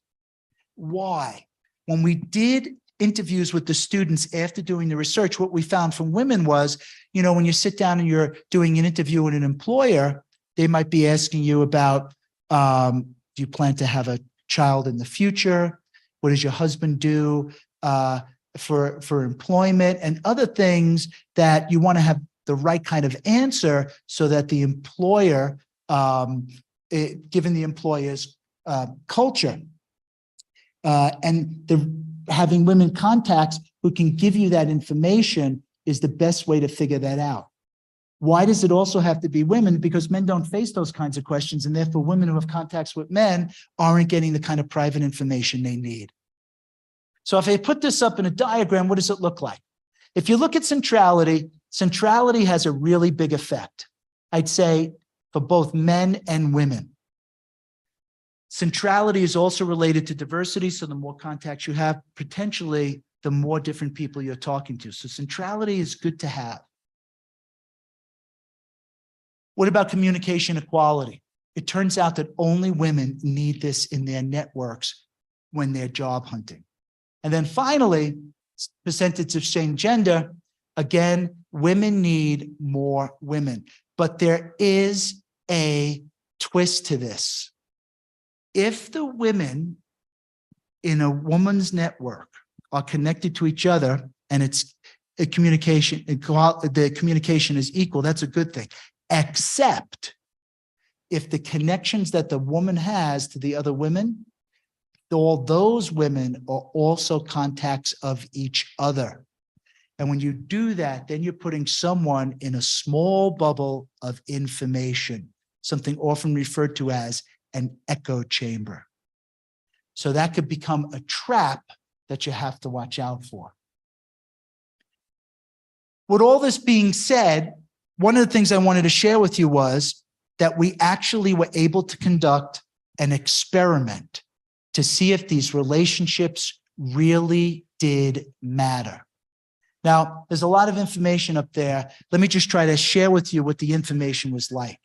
Why? When we did interviews with the students after doing the research, what we found from women was, when you sit down and you're doing an interview with an employer, they might be asking you about, do you plan to have a child in the future? What does your husband do for employment, and other things that you want to have the right kind of answer so that the employer, given the employer's culture, and having women contacts who can give you that information is the best way to figure that out. Why does it also have to be women? Because men don't face those kinds of questions, and therefore women who have contacts with men aren't getting the kind of private information they need. So if I put this up in a diagram, what does it look like? If you look at centrality, centrality has a really big effect, I'd say, for both men and women. Centrality is also related to diversity, so the more contacts you have, potentially, the more different people you're talking to. So centrality is good to have. What about communication equality? It turns out that only women need this in their networks when they're job hunting. And then finally, percentage of same gender. Again, women need more women, but there is a twist to this. If the women in a woman's network are connected to each other and it's a communication, the communication is equal, that's a good thing. Except if the connections that the woman has to the other women, all those women are also contacts of each other. And when you do that, then you're putting someone in a small bubble of information, something often referred to as an echo chamber. So that could become a trap that you have to watch out for. With all this being said, one of the things I wanted to share with you was that we actually were able to conduct an experiment to see if these relationships really did matter. Now, there's a lot of information up there. Let me just try to share with you what the information was like.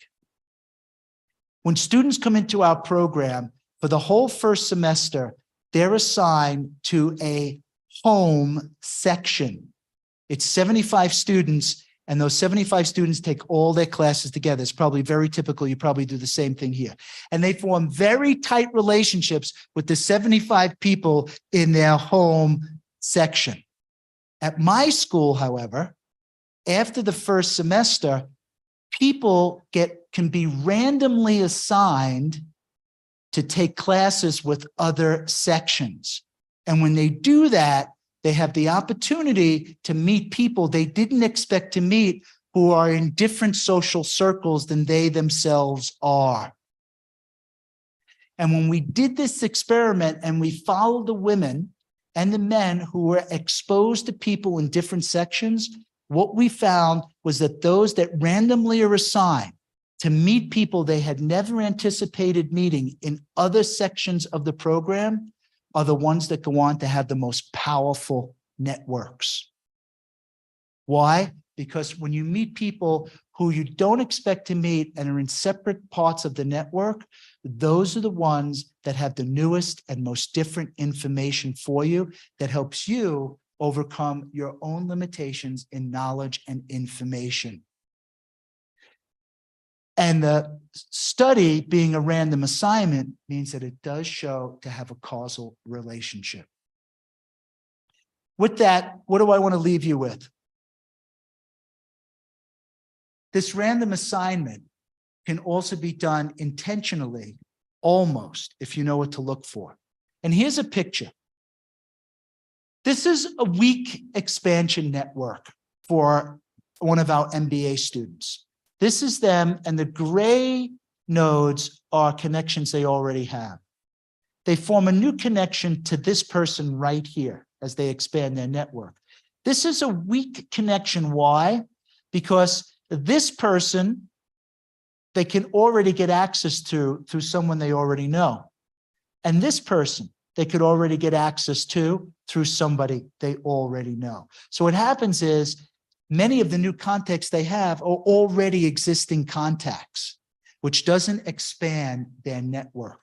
When students come into our program, for the whole first semester, they're assigned to a home section. It's 75 students, and those 75 students take all their classes together. It's probably very typical. You probably do the same thing here. And they form very tight relationships with the 75 people in their home section. At my school, however, after the first semester, people can be randomly assigned to take classes with other sections. And when they do that, they have the opportunity to meet people they didn't expect to meet who are in different social circles than they themselves are. And when we did this experiment and we followed the women and the men who were exposed to people in different sections, what we found was that those that randomly are assigned to meet people they had never anticipated meeting in other sections of the program are the ones that go on to have the most powerful networks. Why? Because when you meet people who you don't expect to meet and are in separate parts of the network, those are the ones that have the newest and most different information for you that helps you overcome your own limitations in knowledge and information. And the study being a random assignment means that it does show to have a causal relationship. With that, what do I want to leave you with? This random assignment can also be done intentionally, almost, if you know what to look for. And here's a picture. This is a weak expansion network for one of our MBA students. This is them, and the gray nodes are connections they already have. They form a new connection to this person right here as they expand their network. This is a weak connection. Why? Because this person, they can already get access to through someone they already know. And this person, they could already get access to through somebody they already know. So what happens is, many of the new contacts they have are already existing contacts, which doesn't expand their network.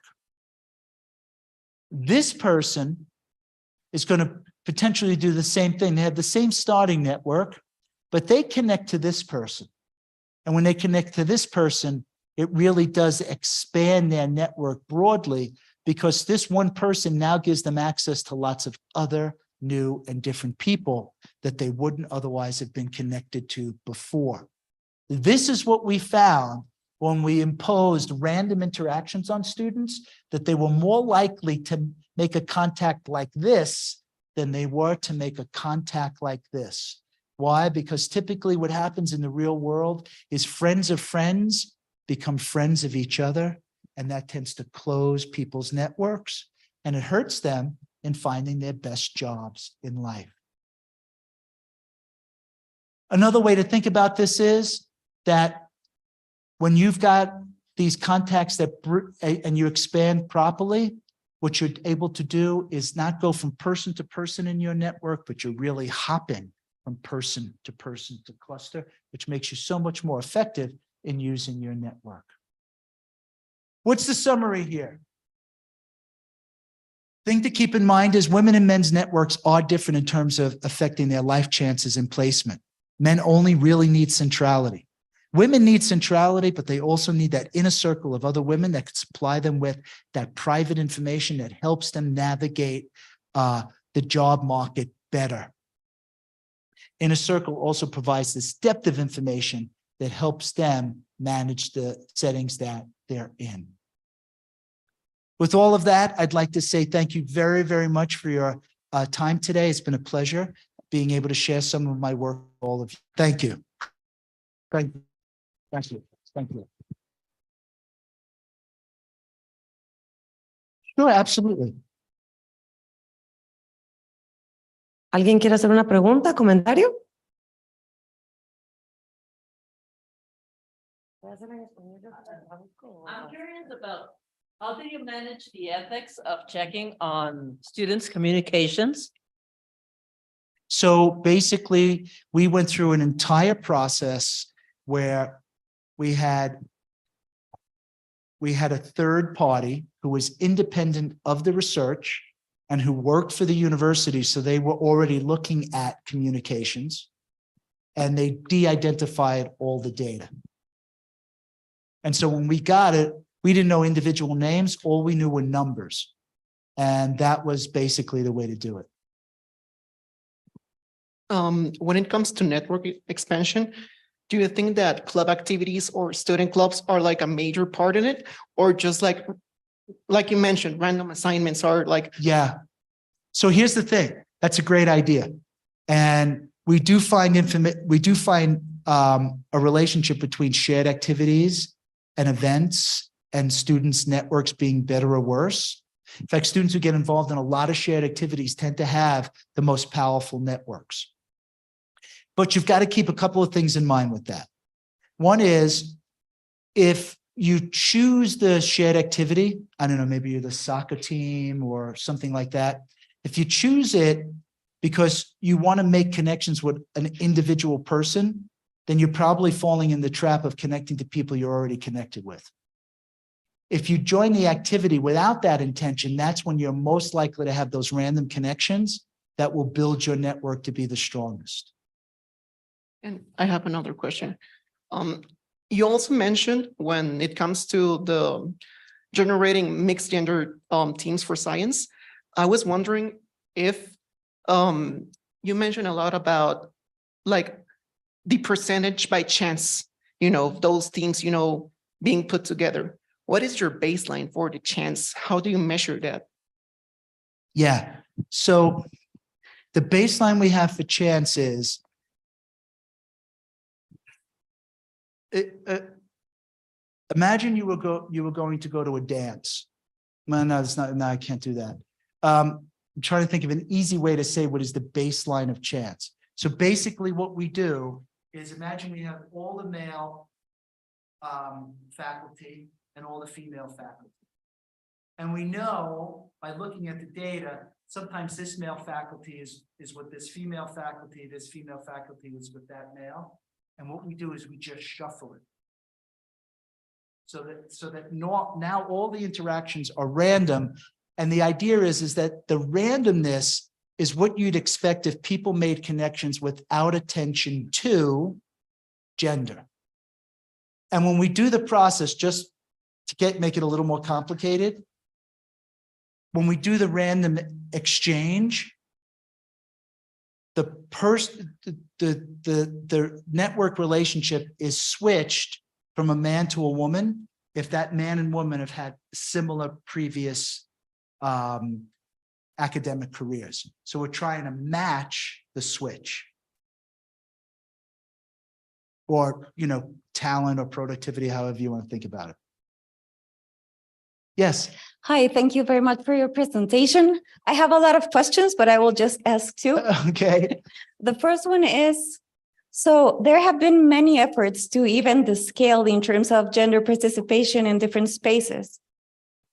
This person is going to potentially do the same thing. They have the same starting network, but they connect to this person. And when they connect to this person, it really does expand their network broadly, because this one person now gives them access to lots of other new and different people that they wouldn't otherwise have been connected to before. This is what we found when we imposed random interactions on students, that they were more likely to make a contact like this than they were to make a contact like this. Why? Because typically what happens in the real world is friends of friends become friends of each other, and that tends to close people's networks, and it hurts them in finding their best jobs in life. Another way to think about this is that when you've got these contacts and you expand properly, what you're able to do is not go from person to person in your network, but you're really hopping from person to cluster, which makes you so much more effective in using your network. What's the summary here? Thing to keep in mind is women and men's networks are different in terms of affecting their life chances and placement. Men only really need centrality. Women need centrality, but they also need that inner circle of other women that can supply them with that private information that helps them navigate the job market better. Inner circle also provides this depth of information that helps them manage the settings that they're in. With all of that, I'd like to say thank you very, very much for your time today. It's been a pleasure being able to share some of my work with all of you. Thank you. Thank you. Thank you. Thank you. Sure, absolutely. ¿Alguien quiere hacer una pregunta, comentario? I'm curious about, how do you manage the ethics of checking on students' communications? So basically, we went through an entire process where we had a third party who was independent of the research and who worked for the university. So they were already looking at communications and they de-identified all the data. And so when we got it, we didn't know individual names. All we knew were numbers. And that was basically the way to do it. When it comes to network expansion, do you think that club activities or student clubs are like a major part in it? Or just like you mentioned, random assignments are like. Yeah. So here's the thing. That's a great idea. And we do find a relationship between shared activities and events and students' networks being better or worse. In fact, students who get involved in a lot of shared activities tend to have the most powerful networks. But you've got to keep a couple of things in mind with that. One is, if you choose the shared activity, I don't know, maybe you're the soccer team or something like that. If you choose it because you want to make connections with an individual person, then you're probably falling in the trap of connecting to people you're already connected with. If you join the activity without that intention, that's when you're most likely to have those random connections that will build your network to be the strongest. And I have another question. You also mentioned when it comes to the generating mixed gender teams for science, I was wondering if you mentioned a lot about like the percentage by chance, those teams, being put together. What is your baseline for the chance? How do you measure that? Yeah. So the baseline we have for chance is imagine you were going to go to a dance. No, it's not. No, I can't do that. I'm trying to think of an easy way to say what is the baseline of chance. So basically what we do is, imagine we have all the male faculty and all the female faculty. And we know by looking at the data, sometimes this male faculty is with this female faculty is with that male. And what we do is we just shuffle it. So that now all the interactions are random. And the idea is that the randomness is what you'd expect if people made connections without attention to gender. And when we do the process, just to make it a little more complicated, when we do the random exchange, the network relationship is switched from a man to a woman if that man and woman have had similar previous academic careers. So we're trying to match the switch, or talent or productivity, however you want to think about it. Yes. Hi, thank you very much for your presentation. I have a lot of questions, but I will just ask two. Okay. The first one is, so there have been many efforts to even the scale in terms of gender participation in different spaces.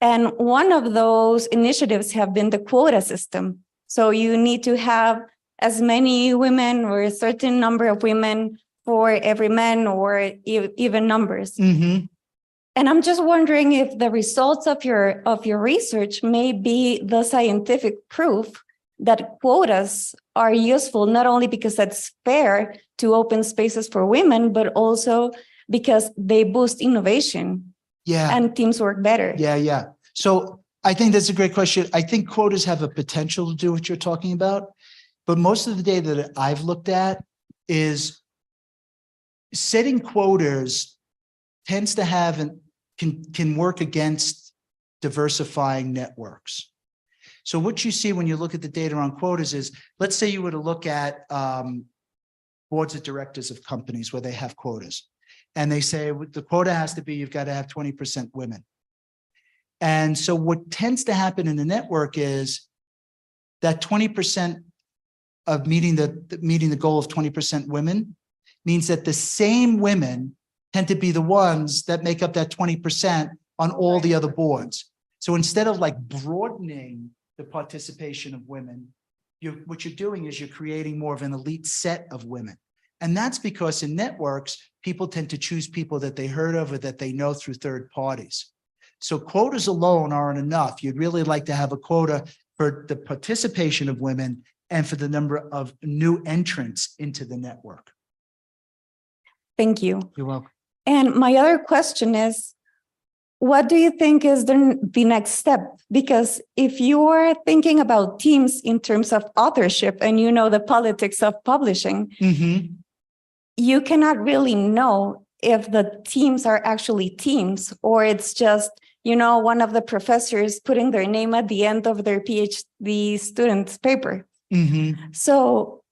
And one of those initiatives have been the quota system. So you need to have as many women or a certain number of women for every man, or even numbers. Mm-hmm. And I'm just wondering if the results of your research may be the scientific proof that quotas are useful, not only because that's fair to open spaces for women, but also because they boost innovation. Yeah. And teams work better. Yeah. So I think that's a great question. I think quotas have a potential to do what you're talking about, but most of the data that I've looked at is setting quotas tends to have can work against diversifying networks. So what you see when you look at the data on quotas is, let's say you were to look at boards of directors of companies where they have quotas, and they say the quota has to be, you've got to have 20% women. And so what tends to happen in the network is that 20% of meeting the goal of 20% women means that the same women tend to be the ones that make up that 20% on all the other boards. So instead of like broadening the participation of women, what you're doing is you're creating more of an elite set of women. And that's because in networks, people tend to choose people that they heard of or that they know through third parties. So quotas alone aren't enough. You'd really like to have a quota for the participation of women and for the number of new entrants into the network. Thank you. You're welcome. And my other question is, what do you think is the next step? Because if you are thinking about teams in terms of authorship and you know the politics of publishing, Mm-hmm. you cannot really know if the teams are actually teams or it's just, you know, one of the professors putting their name at the end of their PhD student's paper. Mm-hmm. So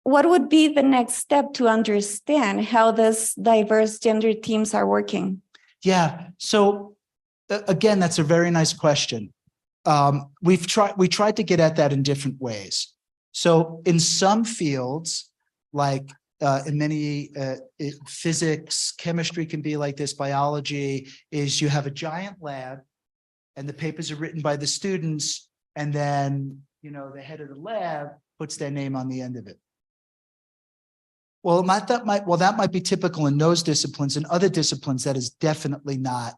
what would be the next step to understand how this diverse gender teams are working? Yeah. So again, that's a very nice question. We tried to get at that in different ways. So in some fields, like in many physics, chemistry can be like this, biology is you have a giant lab and the papers are written by the students. And then, you know, the head of the lab puts their name on the end of it. Well, that might be typical in those disciplines. In other disciplines, that is definitely not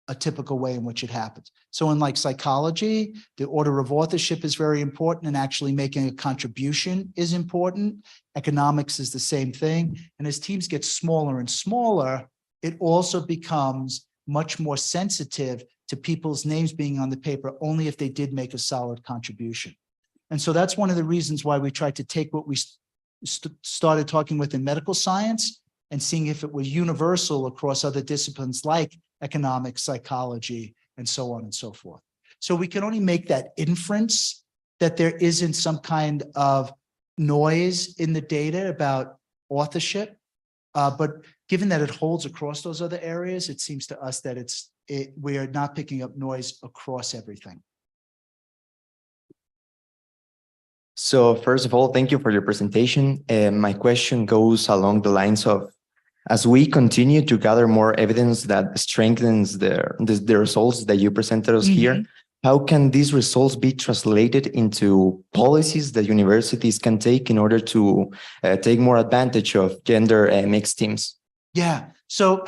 a typical way in which it happens. So in like psychology, the order of authorship is very important and actually making a contribution is important. Economics is the same thing. And as teams get smaller and smaller, it also becomes much more sensitive to people's names being on the paper only if they did make a solid contribution. And so that's one of the reasons why we tried to take what we started talking with in medical science and seeing if it was universal across other disciplines like economics, psychology, and so on and so forth. So we can only make that inference that there isn't some kind of noise in the data about authorship. But given that it holds across those other areas, it seems to us that we are not picking up noise across everything. So first of all, thank you for your presentation. My question goes along the lines of, as we continue to gather more evidence that strengthens the results that you presented us here, how can these results be translated into policies that universities can take in order to take more advantage of gender mixed teams? Yeah, so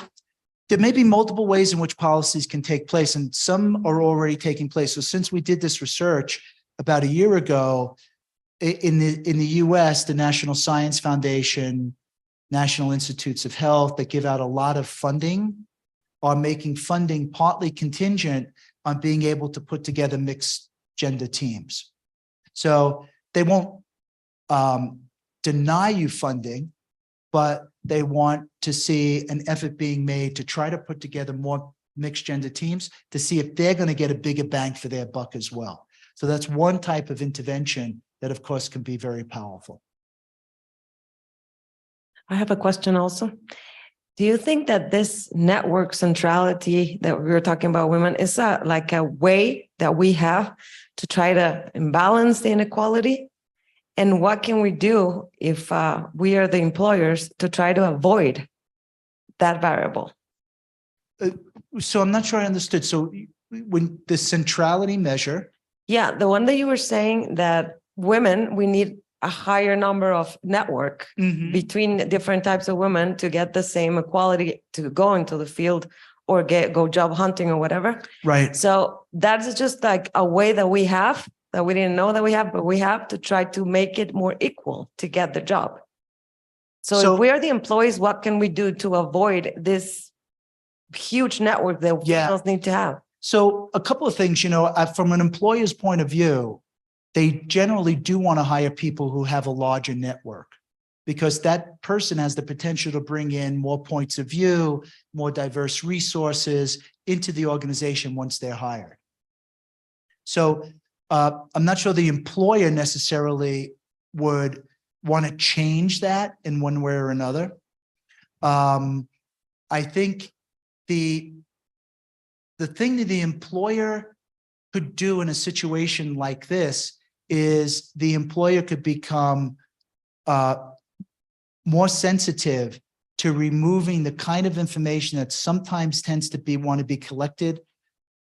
there may be multiple ways in which policies can take place, and some are already taking place. So since we did this research about a year ago, in the US, the National Science Foundation, National Institutes of Health that give out a lot of funding are making funding partly contingent on being able to put together mixed gender teams. So they won't deny you funding, but they want to see an effort being made to try to put together more mixed gender teams to see if they're going to get a bigger bang for their buck as well. So that's one type of intervention that, of course, can be very powerful. I have a question also. Do you think that this network centrality that we were talking about women is like a way that we have to try to imbalance the inequality? And what can we do if we are the employers to try to avoid that variable? So I'm not sure I understood. So when the centrality measure. Yeah, the one that you were saying that women, we need a higher number of network between different types of women to get the same equality to go into the field or go job hunting or whatever. Right. So that's just like a way that we have that we didn't know that we have, but we have to try to make it more equal to get the job. So if we are the employees, what can we do to avoid this huge network that females need to have? So a couple of things, you know, from an employer's point of view, they generally do want to hire people who have a larger network because that person has the potential to bring in more points of view, more diverse resources into the organization once they're hired. So I'm not sure the employer necessarily would want to change that in one way or another. I think the thing that the employer could do in a situation like this is the employer could become more sensitive to removing the kind of information that sometimes tends to want to be collected,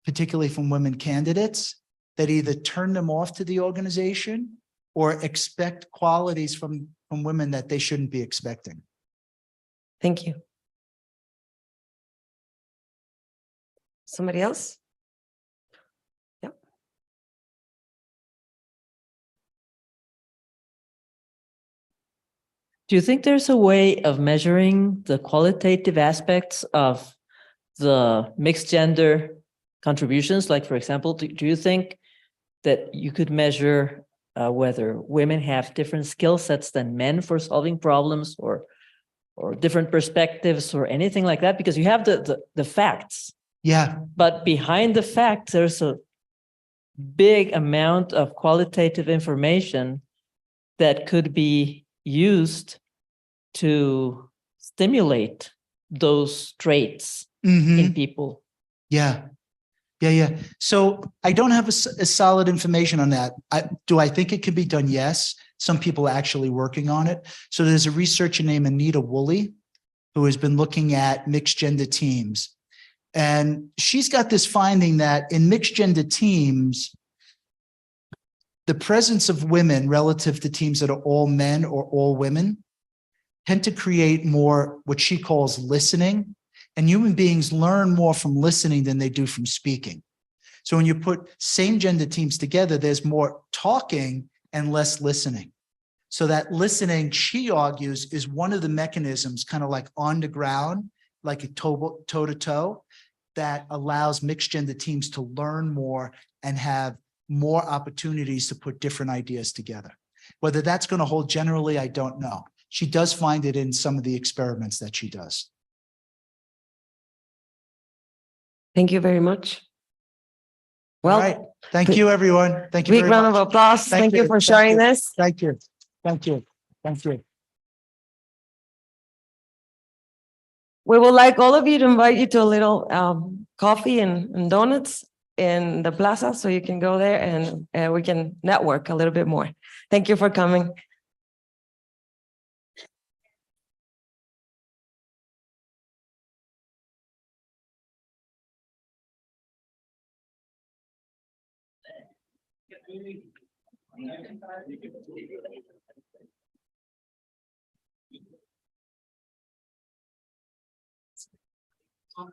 particularly from women candidates, that either turn them off to the organization or expect qualities from women that they shouldn't be expecting. Thank you. Somebody else? Yep. Do you think there's a way of measuring the qualitative aspects of the mixed gender contributions? Like, for example, do you think that you could measure whether women have different skill sets than men for solving problems, or different perspectives or anything like that? Because you have the facts, Yeah, but behind the facts, there's a big amount of qualitative information that could be used to stimulate those traits in people. yeah. So I don't have a solid information on that. Do I think it could be done? Yes. Some people are actually working on it. So there's a researcher named Anita Woolley who has been looking at mixed gender teams. And she's got this finding that in mixed gender teams, the presence of women relative to teams that are all men or all women tend to create more what she calls listening. And human beings learn more from listening than they do from speaking. So when you put same gender teams together, there's more talking and less listening. So that listening, she argues, is one of the mechanisms, kind of like on the ground, like a toe to toe, that allows mixed gender teams to learn more and have more opportunities to put different ideas together. Whether that's going to hold generally, I don't know. She does find it in some of the experiments that she does. Thank you very much. All Well, right. Thank you, everyone. Thank you big very round of much. applause. Thank you for sharing this. Thank you. Thank you. Thank you. We would like all of you to invite you to a little coffee and donuts in the plaza, so you can go there and we can network a little bit more. Thank you for coming.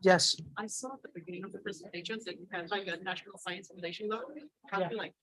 Yes. I saw at the beginning of the presentation that you had like a National Science Foundation, though, kind of like